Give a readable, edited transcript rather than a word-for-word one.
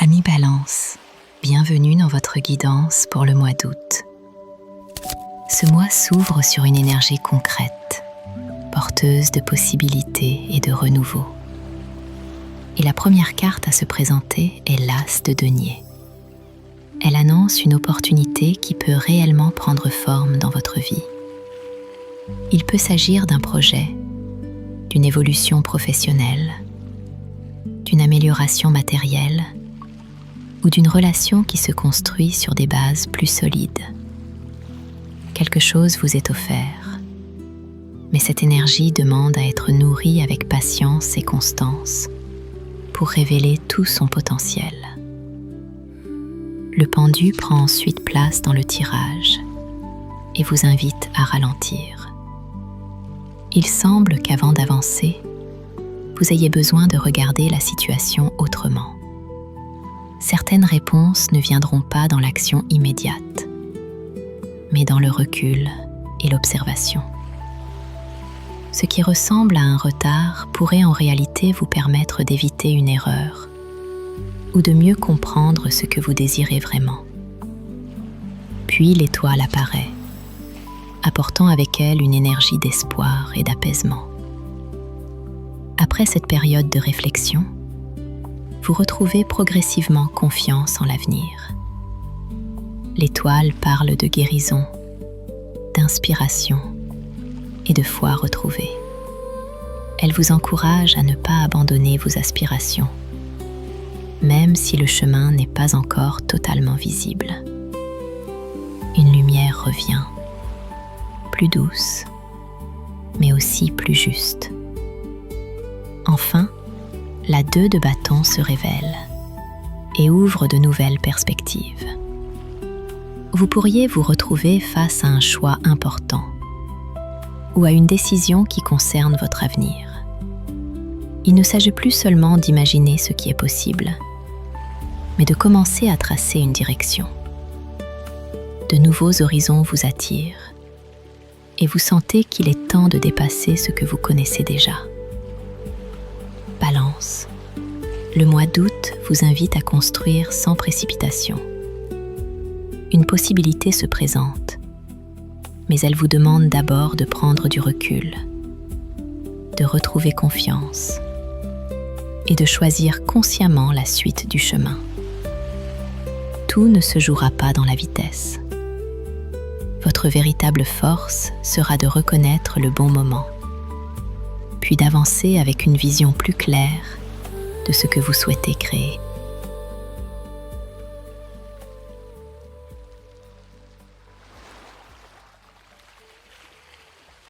Amis Balance, bienvenue dans votre guidance pour le mois d'août. Ce mois s'ouvre sur une énergie concrète, porteuse de possibilités et de renouveau. Et la première carte à se présenter est l'As de denier. Elle annonce une opportunité qui peut réellement prendre forme dans votre vie. Il peut s'agir d'un projet, d'une évolution professionnelle, d'une amélioration matérielle ou d'une relation qui se construit sur des bases plus solides. Quelque chose vous est offert, mais cette énergie demande à être nourrie avec patience et constance pour révéler tout son potentiel. Le pendu prend ensuite place dans le tirage et vous invite à ralentir. Il semble qu'avant d'avancer, vous ayez besoin de regarder la situation autrement. Certaines réponses ne viendront pas dans l'action immédiate, mais dans le recul et l'observation. Ce qui ressemble à un retard pourrait en réalité vous permettre d'éviter une erreur ou de mieux comprendre ce que vous désirez vraiment. Puis l'étoile apparaît, apportant avec elle une énergie d'espoir et d'apaisement. Après cette période de réflexion, vous retrouvez progressivement confiance en l'avenir. L'étoile parle de guérison, d'inspiration et de foi retrouvée. Elle vous encourage à ne pas abandonner vos aspirations, même si le chemin n'est pas encore totalement visible. Une lumière revient, plus douce, mais aussi plus juste. Enfin, la 2 de bâton se révèle et ouvre de nouvelles perspectives. Vous pourriez vous retrouver face à un choix important ou à une décision qui concerne votre avenir. Il ne s'agit plus seulement d'imaginer ce qui est possible, mais de commencer à tracer une direction. De nouveaux horizons vous attirent et vous sentez qu'il est temps de dépasser ce que vous connaissez déjà. Balance. Le mois d'août vous invite à construire sans précipitation. Une possibilité se présente, mais elle vous demande d'abord de prendre du recul, de retrouver confiance et de choisir consciemment la suite du chemin. Tout ne se jouera pas dans la vitesse. Votre véritable force sera de reconnaître le bon moment, puis d'avancer avec une vision plus claire de ce que vous souhaitez créer.